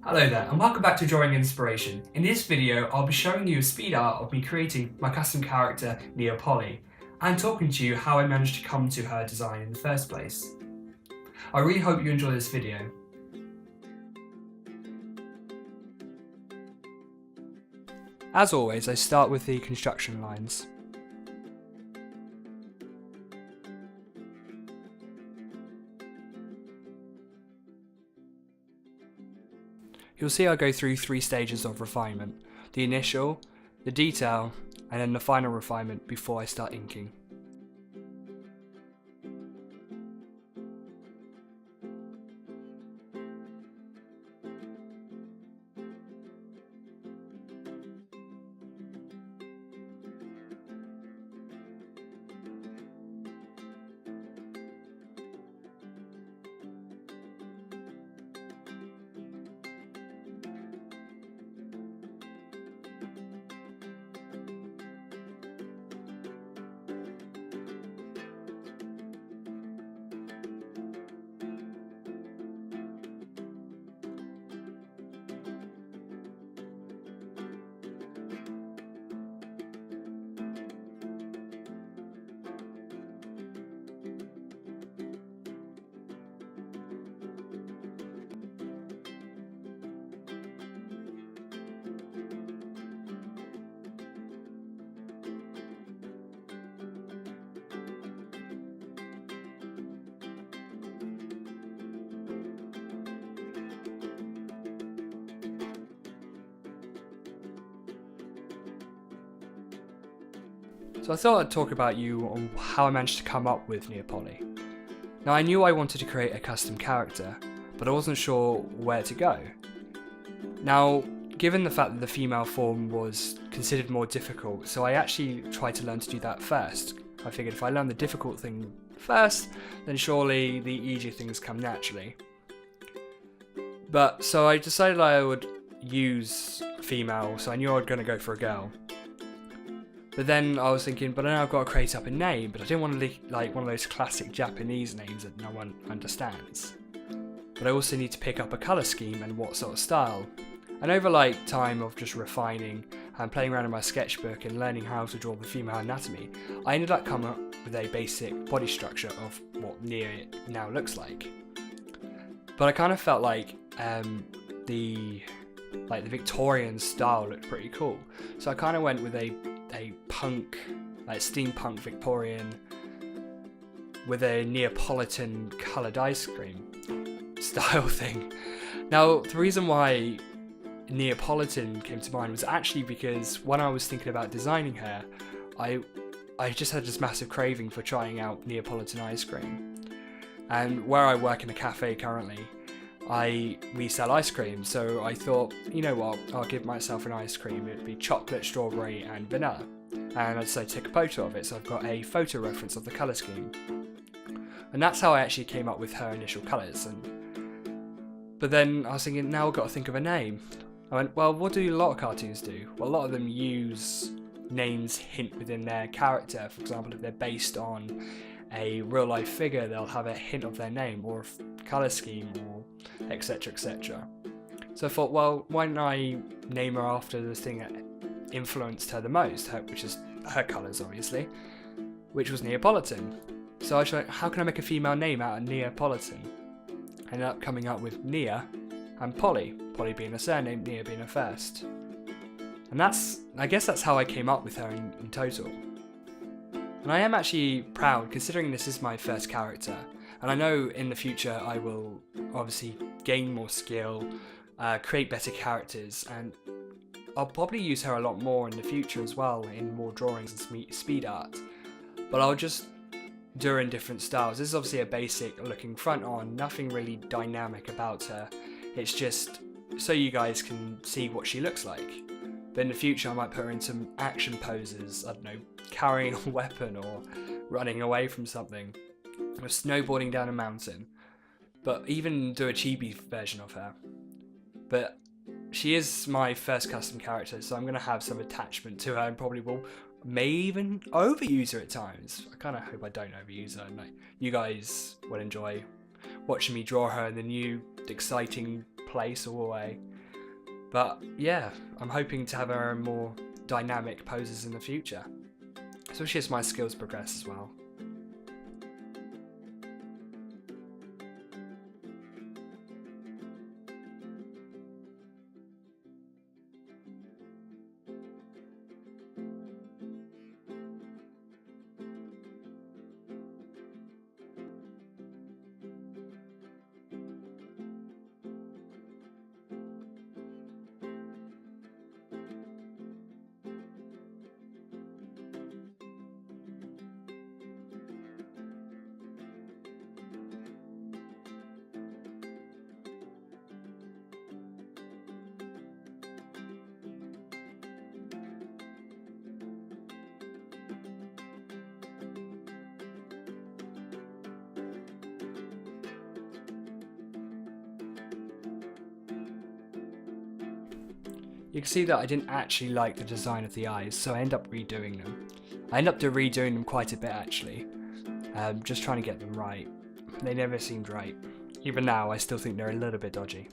Hello there and welcome back to Drawing Inspiration. In this video I'll be showing you a speed art of me creating my custom character Nea Poli and talking to you how I managed to come to her design in the first place. I really hope you enjoy this video. As always, I start with the construction lines. You'll see I go through 3 stages of refinement: the initial, the detail, and then the final refinement before I start inking. So I thought I'd talk about you on how I managed to come up with Nea Poli. Now I knew I wanted to create a custom character, but I wasn't sure where to go. Now, given the fact that the female form was considered more difficult, so I actually tried to learn to do that first. I figured if I learn the difficult thing first, then surely the easier things come naturally. But so I decided I would use female, so I knew I was going to go for a girl. But then I was thinking, but now I've got to create up a name, but I didn't want to like one of those classic Japanese names that no one understands. But I also need to pick up a colour scheme and what sort of style. And over time of just refining and playing around in my sketchbook and learning how to draw the female anatomy, I ended up coming up with a basic body structure of what Nea now looks like. But I kind of felt like the Victorian style looked pretty cool, so I kind of went with a punk, steampunk Victorian with a Neapolitan coloured ice cream style thing. Now, the reason why Neapolitan came to mind was actually because when I was thinking about designing her, I just had this massive craving for trying out Neapolitan ice cream. And where I work in a cafe currently, we sell ice cream, so I thought, you know what, I'll give myself an ice cream. It'd be chocolate, strawberry and vanilla. And I decided to take a photo of it, so I've got a photo reference of the colour scheme. And that's how I actually came up with her initial colours. But then I was thinking, now I've got to think of a name. I went, well, what do a lot of cartoons do? Well, a lot of them use names hint within their character. For example, if they're based on a real life figure, they'll have a hint of their name or a colour scheme or etc, etc. So I thought, well, why don't I name her after the thing that influenced her the most, which is her colours obviously, which was Neapolitan. So I thought, how can I make a female name out of Neapolitan? I ended up coming up with Nea and Poli, Poli being a surname, Nea being a first. And I guess that's how I came up with her in total. And I am actually proud, considering this is my first character, and I know in the future I will obviously gain more skill, create better characters, and I'll probably use her a lot more in the future as well, in more drawings and speed art. But I'll just do her in different styles. This is obviously a basic looking front on, nothing really dynamic about her. It's just so you guys can see what she looks like. But in the future I might put her in some action poses, I don't know, carrying a weapon or running away from something, or snowboarding down a mountain. But even do a chibi version of her. But she is my first custom character, so I'm going to have some attachment to her and probably may even overuse her at times. I kind of hope I don't overuse her, and you guys will enjoy watching me draw her in the new exciting place or way. But yeah, I'm hoping to have her in more dynamic poses in the future, especially as my skills progress as well. You can see that I didn't actually like the design of the eyes, so I end up redoing them. I end up redoing them quite a bit actually, just trying to get them right. They never seemed right. Even now, I still think they're a little bit dodgy.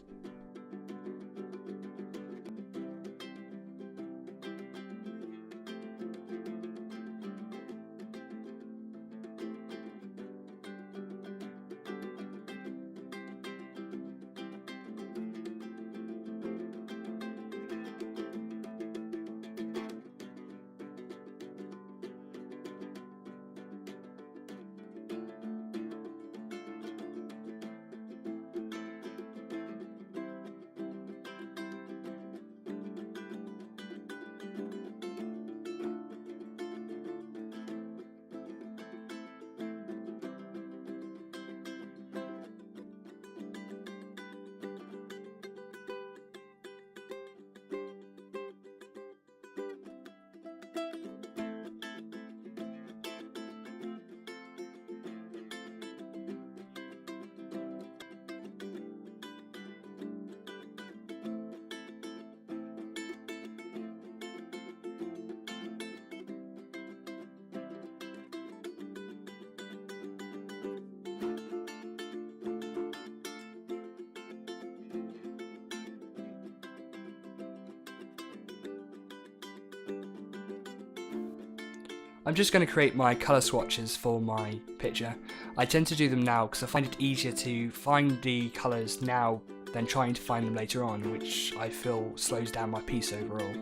I'm just going to create my colour swatches for my picture. I tend to do them now because I find it easier to find the colours now than trying to find them later on, which I feel slows down my piece overall.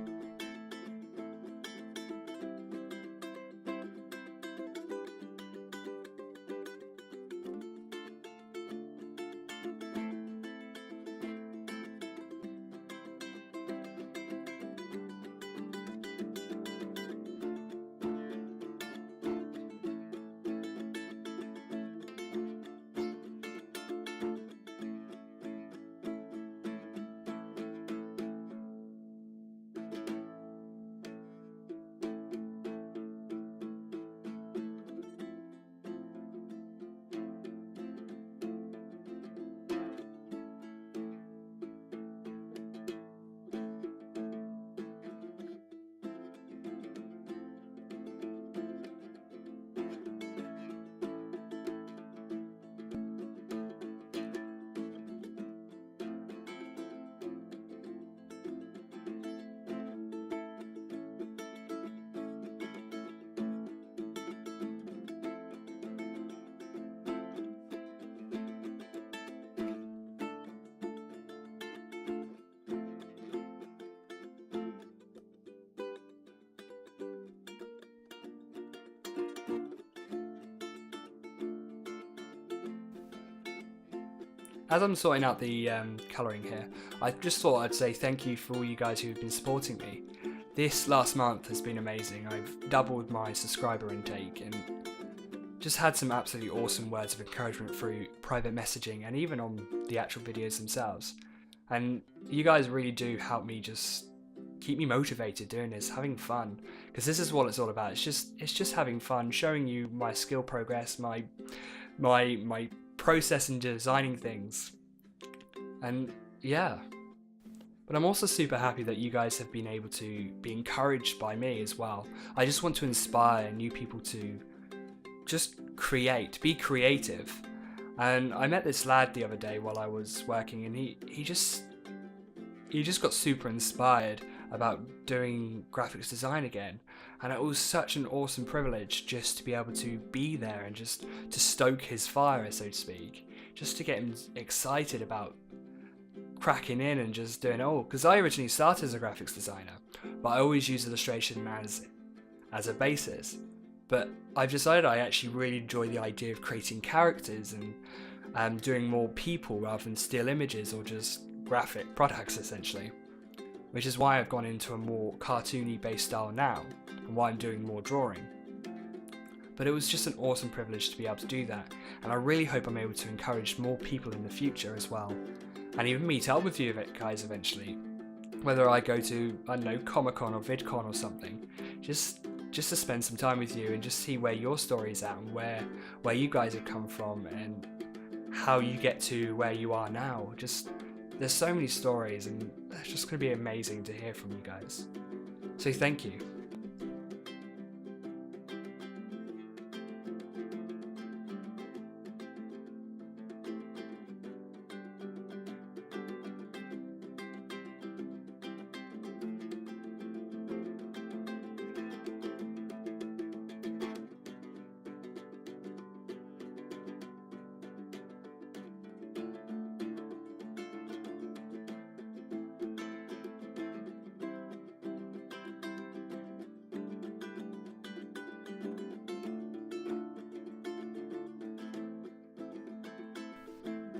As I'm sorting out the colouring here, I just thought I'd say thank you for all you guys who have been supporting me. This last month has been amazing. I've doubled my subscriber intake and just had some absolutely awesome words of encouragement through private messaging and even on the actual videos themselves. And you guys really do help me just keep me motivated doing this, having fun, because this is what it's all about. It's just having fun, showing you my skill progress, my process in designing things, and yeah. But I'm also super happy that you guys have been able to be encouraged by me as well. I just want to inspire new people to just create, be creative, And I met this lad the other day while I was working, and he just got super inspired about doing graphics design again. And it was such an awesome privilege just to be able to be there and just to stoke his fire, so to speak, just to get him excited about cracking in and just doing it all. Because I originally started as a graphics designer, but I always use illustration as a basis. But I've decided I actually really enjoy the idea of creating characters and doing more people rather than still images or just graphic products essentially. Which is why I've gone into a more cartoony based style now, and why I'm doing more drawing. But it was just an awesome privilege to be able to do that, and I really hope I'm able to encourage more people in the future as well, and even meet up with you guys eventually. Whether I go to, I don't know, Comic-Con or VidCon or something, just to spend some time with you and just see where your story's at and where you guys have come from and how you get to where you are now. There's so many stories, and it's just going to be amazing to hear from you guys. So thank you.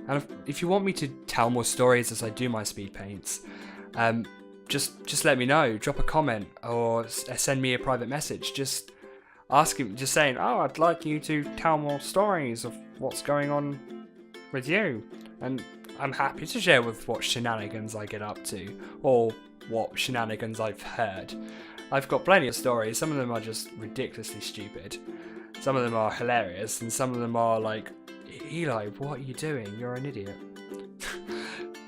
And if you want me to tell more stories as I do my speed paints, just let me know. Drop a comment or send me a private message. Just saying, oh, I'd like you to tell more stories of what's going on with you. And I'm happy to share with what shenanigans I get up to, or what shenanigans I've heard. I've got plenty of stories. Some of them are just ridiculously stupid. Some of them are hilarious, and some of them are like, Eli, what are you doing? You're an idiot.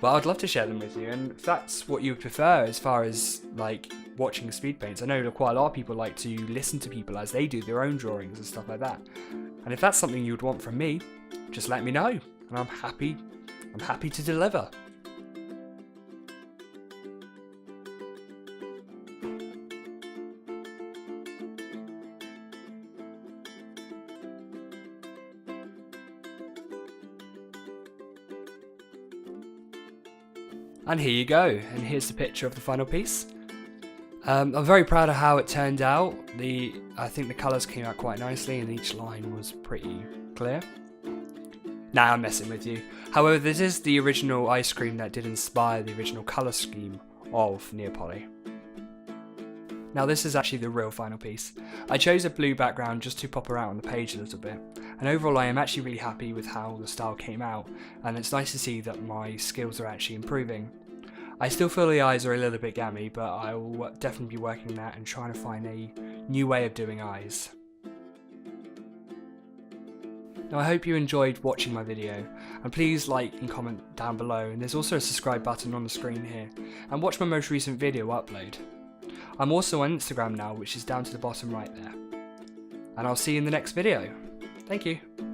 But I'd love to share them with you, and if that's what you prefer as far as like watching speed paints. I know that quite a lot of people like to listen to people as they do their own drawings and stuff like that. And if that's something you'd want from me, just let me know, and I'm happy to deliver. And here you go, and here's the picture of the final piece. I'm very proud of how it turned out. I think the colours came out quite nicely and each line was pretty clear. Nah, I'm messing with you. However, this is the original ice cream that did inspire the original colour scheme of Nea Poli. Now this is actually the real final piece. I chose a blue background just to pop her out on the page a little bit, and overall I am actually really happy with how the style came out, and it's nice to see that my skills are actually improving. I still feel the eyes are a little bit gammy, but I will definitely be working on that and trying to find a new way of doing eyes. Now I hope you enjoyed watching my video, and please like and comment down below, and there's also a subscribe button on the screen here, and watch my most recent video upload. I'm also on Instagram now, which is down to the bottom right there. And I'll see you in the next video. Thank you.